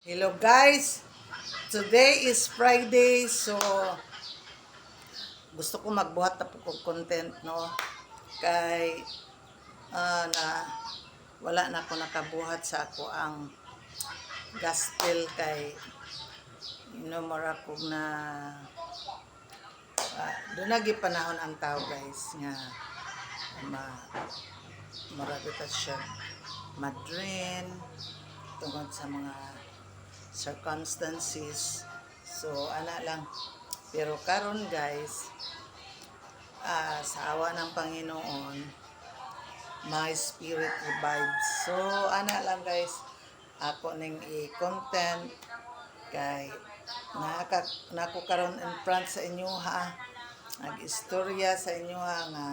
Hello guys, today is Friday, so gusto ko magbuhat na po kong content, no? Kay na wala na ako nakabuhat sa ako ang gospel kay mara ko na doon lagi panahon ang tao guys nga ma marabita siya madrin tungkol sa mga circumstances. So ana lang, pero karon guys, sa awa ng Panginoon, my spirit revives. So ana lang guys, ako ning i-content kay nako karon in front sa inyo ha, nag-istorya sa inyo ha nga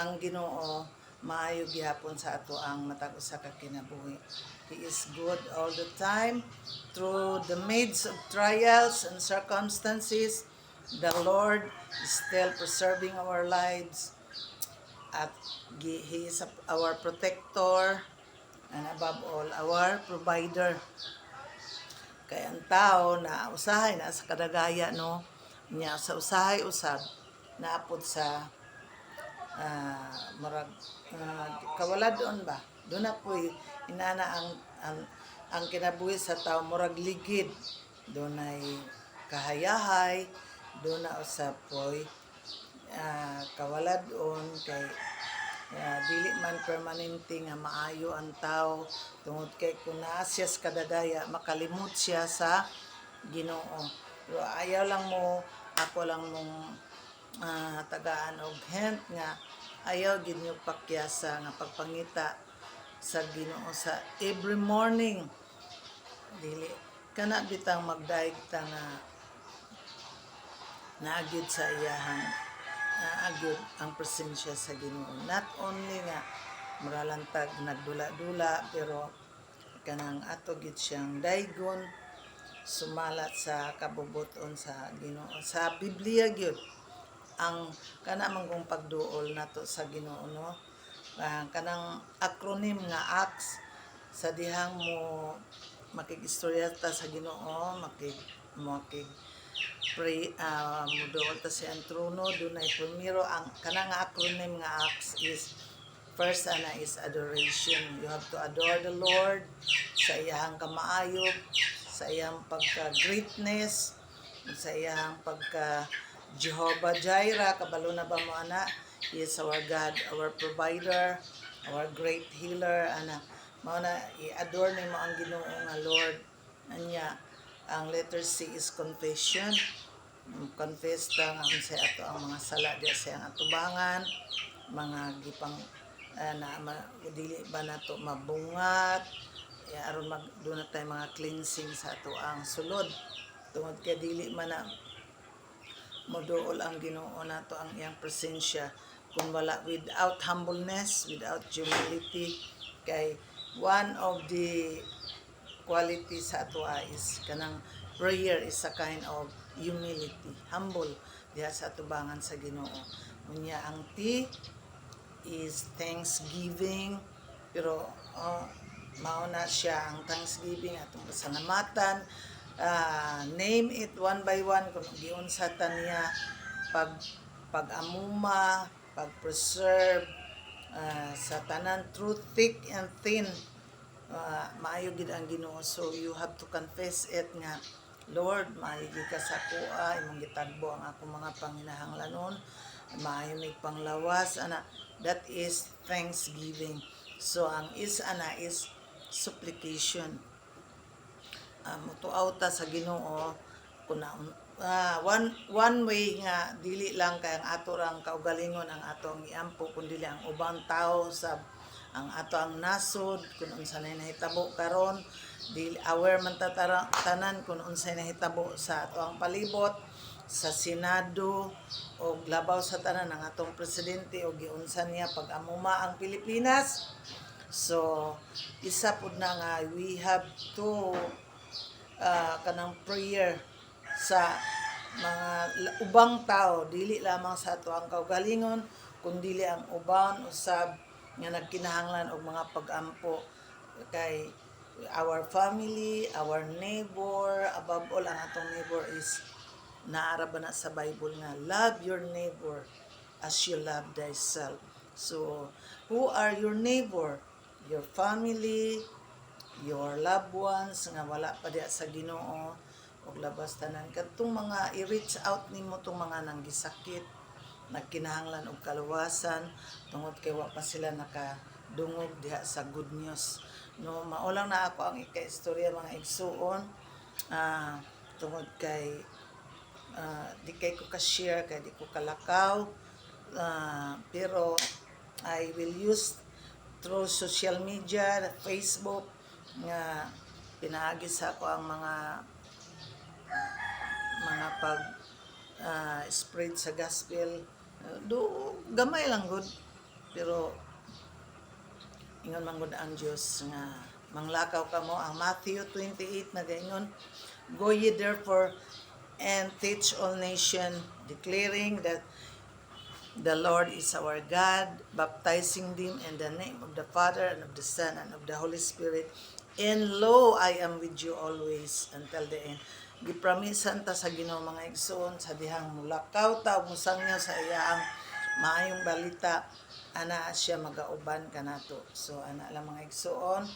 ang Ginoo maayo gihapon sa ato ang matag usa ka kinabuhi. He is good all the time through the midst of trials and circumstances. The Lord is still preserving our lives at He is our protector and above all our provider. Kaya ang tao na usahay na sa kadagaya, no, niya sa usahay usab naapod sa marag kawaladon ba doon na po'y inana ang kinabuhi sa tao murag ligid, doon ay kahayahay, doon na usab po'y kawaladon kay dili man permanente nga maayo ang tao tungod kay kung naa siya sa kadagaya makalimot siya sa Ginoo. Pero ayaw lang mo, ako lang mong tagaan og hint nga ayaw gid niyo pakyasa nga pagpangita sa Ginoo sa every morning. Dili kana bitang magdaig ta nga naagid sa iyahang naagid ang presensya sa Ginoo. Not only nga muralantag nagdula-dula, pero kanang ato gid siyang daygon sumalat sa kabubuton sa Ginoo. Sa Biblia gyud ang kana mangong pagduol nato sa Ginoo, no? Kanang acronym nga ACTS sa dihang mo makig-istorya ta sa Ginoo, makig pray muduol ta sa trono, dunay primero ang kanang acronym nga ACTS is first ana is adoration. You have to adore the Lord sa iyang kamaayob, sa iyang pagka-greatness, sa iyang pagka Jehovah Jireh, kabalo na ba mo ana? He is our God, our provider, our great healer, ana. Mao na i-adore nimo ang Ginoo nga Lord. Anya, ang letter C is confession. Confess ta nga unsay ato ang mga sala diya sa iyang atubangan, mga gipang dili ba nato mabungat, aron doon na tayo mga cleansing sa ato ang sulod. Tungod kay dili man na moduol ang Ginoo nato ang iyang presensya kung wala without humbleness, without humility. Kay one of the quality sa ato is kanang prayer is a kind of humility, humble diha sa atubangan sa Ginoo. Unya ang T is thanksgiving, pero mauna siya ang thanksgiving atong pasalamatan. Name it one by one kung giunsa ta niya pag-amuma, pag-preserve sa tanan through thick and thin. Maayo gid ang Ginoo, so you have to confess it nga Lord, maayo gid ka sa kuha, imong gitagbo ang ako mga panginahanglanon, maayo may panglawas ana. That is thanksgiving. So ang is ana is supplication. Mutuaw ta sa Ginoo kuna one way nga dili lang kay ang ato rang kaugalingon ang atong iampo, kundi ang ubang tao sa ang ato ang nasod kun unsa nay nahitabo karon. Dili aware man ta tanan kun unsay nahitabo sa ato ang palibot, sa Senado o labaw sa tanan ng atong presidente o giunsa niya pag-amuma ang Pilipinas. So isa pud na nga we have to kanang prayer sa mga ubang tao, dili lamang sa ato ang kaugalingon kundi ang uban usab nga nagkinahanglan og mga pag-ampo. Kay our family, our neighbor, above all ang atong neighbor is naara ba na sa Bible nga love your neighbor as you love thyself. So who are your neighbor? Your family, your loved ones nga wala pa diha sa Ginoo, ug labas tanan kadtong mga i-reach out nimo tong mga nanggisakit, nagkinahanglan og kaluwasan tungod kay wa pa sila nakadungog diha sa good news. No, maulang na ako ang ika-istorya mga igsuon, tungod kay di kay ko ka-share kay di ko kalakaw, pero I will use through social media, Facebook, nga pinaagi sa ako ang mga pag spread sa gospel. Do gamay lang gud, pero ingon man gud ang Dios nga manglakaw kamo. Ang Matthew 28 nagaingon, go ye therefore and teach all nation, declaring that the Lord is our God, baptizing them in the name of the Father and of the Son and of the Holy Spirit. And lo, I am with you always until the end. Gipramisan ta sa Ginoo mga igsoon sa dihang mulakaw ta musangyaw sa iyang maayong balita, ana siya magauban kanato. So ana lang mga igsoon,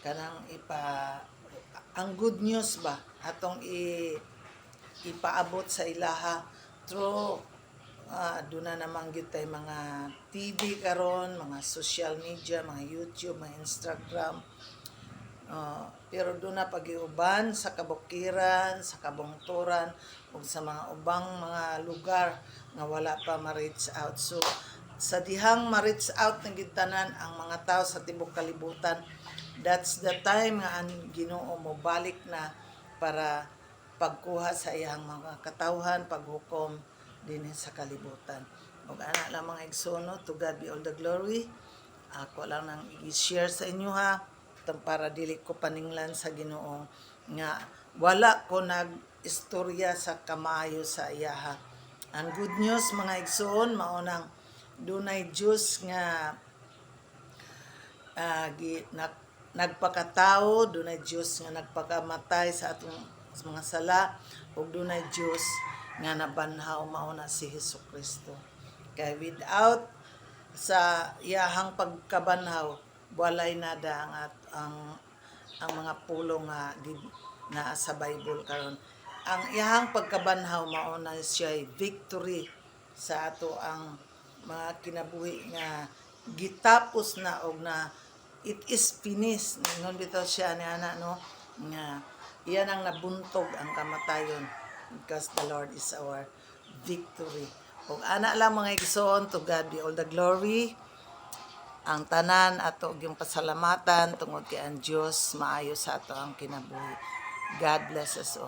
kanang ang good news ba atong ipaabot sa ilaha through duna namang gyud tay mga TV karon, mga social media, mga YouTube, mga Instagram. Pero duna pagiuban sa kabukiran, sa kabungturan ug sa mga ubang mga lugar nga wala pa ma-reach out. So sa dihang ma-reach out ng tanan ang mga tao sa tibok kalibutan, that's the time nga ang Ginoo mo balik na para pagkuha sa iyang mga katawhan, paghukom din sa kalibutan. Ug ana lang mga igsoon, to God be all the glory. Ako lang nang i-share sa inyo ha, para dili ko paninglan sa Ginoo nga wala ko nag-istorya sa kamayo sa iyaha. Ang good news mga igsoon mao nang dunay Dios nga nagpakatao, dunay Dios nga nagpakamatay sa atong mga sala, ug dunay Dios nga nabanhaw mao na si Hesukristo. Kay without sa iyahang pagkabanhaw, walay nada ang mga pulong nga naa sa Bible karon. Ang iyahang pagkabanhaw mao na siya victory sa ato ang mga kinabuhi nga gitapos na og na it is finished. Ngon bitaw siya ni ana no nga iyan ang nabuntog ang kamatayon, because the Lord is our victory. Ug ana lang mga igsoon, to God be all the glory. Ang tanan ato gyung pasalamatan tungod kay ang Dios maayo sa ato ang kinabuhi. God bless us all.